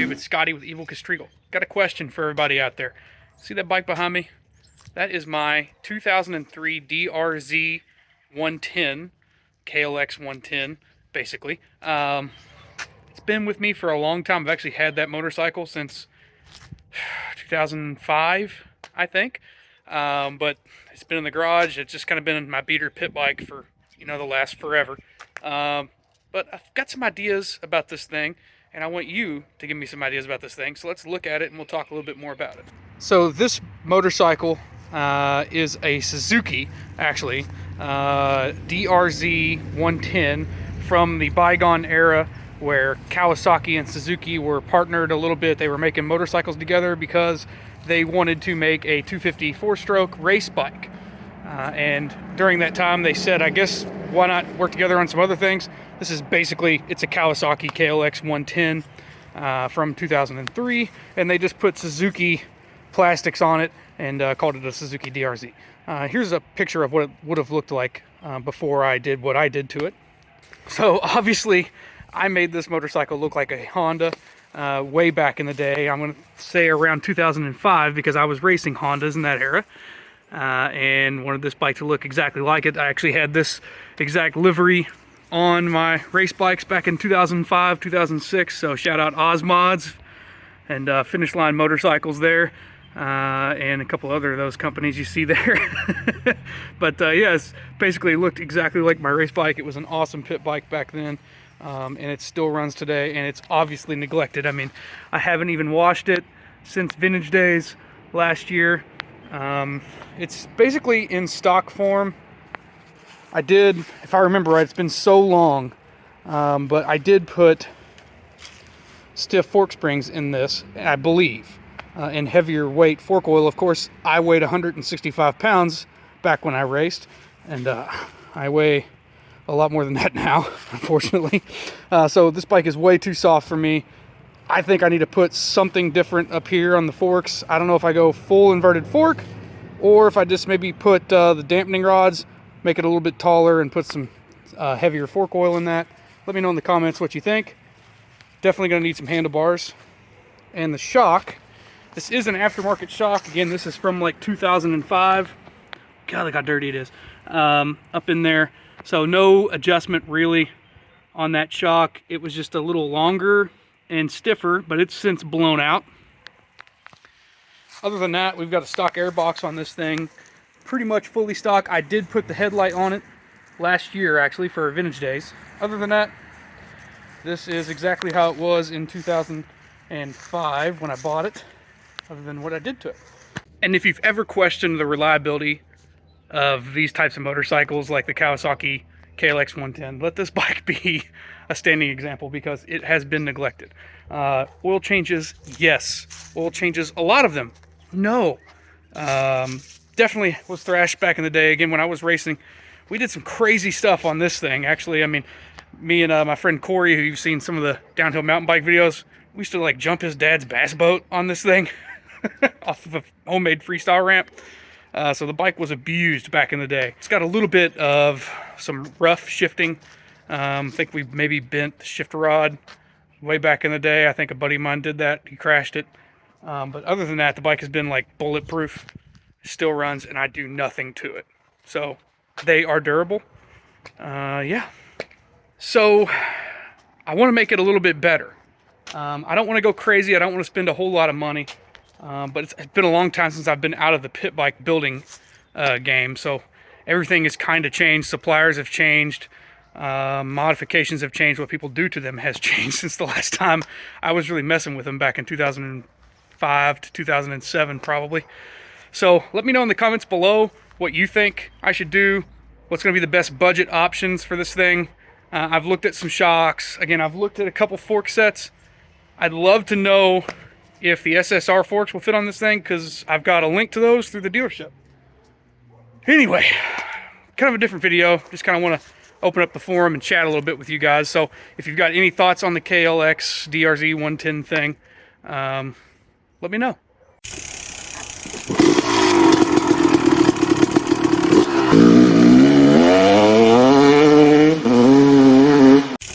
YouTube? It's Scotty with Evil Castrigal. Got a question for everybody out there. See that bike behind me? That is my 2003 DRZ 110, KLX 110, basically. It's been with me for a long time. I've actually had that motorcycle since 2005, I think. But it's been in the garage. It's just kind of been my beater pit bike for, the last forever. But I've got some ideas about this thing, and I want you to give me some ideas about this thing. So let's look at it and we'll talk a little bit more about it. So this motorcycle is a Suzuki, actually, DRZ 110 from the bygone era where Kawasaki and Suzuki were partnered a little bit. They were making motorcycles together because they wanted to make a 250 four-stroke race bike. And during that time, they said, I guess, why not work together on some other things? This is basically, it's a Kawasaki KLX 110 from 2003, and they just put Suzuki plastics on it and called it a Suzuki DRZ. Here's a picture of what it would have looked like before I did what I did to it. So obviously, I made this motorcycle look like a Honda way back in the day. I'm going to say around 2005 because I was racing Hondas in that era. And wanted this bike to look exactly like it. I actually had this exact livery on my race bikes back in 2005, 2006. So shout out Osmods and Finish Line Motorcycles there, and a couple other of those companies you see there. But yes, basically looked exactly like my race bike. It was an awesome pit bike back then, and it still runs today. And it's obviously neglected. I mean, I haven't even washed it since vintage days last year. It's basically in stock form. I did, if I remember right, it's been so long, but I did put stiff fork springs in this, I believe, and heavier weight fork oil. Of course, I weighed 165 pounds back when I raced, and I weigh a lot more than that now, unfortunately. So this bike is way too soft for me. I think I need to put something different up here on the forks. I don't know if I go full inverted fork or if I just maybe put the dampening rods, make it a little bit taller and put some heavier fork oil in that. Let me know in the comments what you think. Definitely going to need some handlebars. And the shock, this is an aftermarket shock. Again, this is from like 2005. God, look how dirty it is up in there. So no adjustment really on that shock. It was just a little longer and stiffer, but it's since blown out. Other than that, we've got a stock air box on this thing, pretty much fully stock. I did put the headlight on it last year, actually, for vintage days. Other than that, this is exactly how it was in 2005 when I bought it, other than what I did to it. And if you've ever questioned the reliability of these types of motorcycles like the Kawasaki KLX 110, let this bike be a standing example because it has been neglected. Oil changes, yes. Oil changes, a lot of them, no. Definitely was thrashed back in the day. Again, when I was racing, we did some crazy stuff on this thing. Actually, I mean, me and my friend Corey, who you've seen some of the downhill mountain bike videos, we used to like jump his dad's bass boat on this thing off of a homemade freestyle ramp. So the bike was abused back in the day. It's got a little bit of some rough shifting. I think we maybe bent the shifter rod way back in the day. I think a buddy of mine did that. He crashed it. But other than that, the bike has been like bulletproof. It still runs, and I do nothing to it. So they are durable. Yeah. So I want to make it a little bit better. I don't want to go crazy. I don't want to spend a whole lot of money. But it's been a long time since I've been out of the pit bike building game. So everything has kind of changed. Suppliers have changed. Modifications have changed. What people do to them has changed since the last time I was really messing with them back in 2005 to 2007 probably. So let me know in the comments below what you think I should do. What's going to be the best budget options for this thing. I've looked at some shocks. Again, I've looked at a couple fork sets. I'd love to know if the SSR forks will fit on this thing because I've got a link to those through the dealership. Anyway, kind of a different video. Just kind of want to open up the forum and chat a little bit with you guys. So if you've got any thoughts on the KLX DRZ 110 thing, let me know.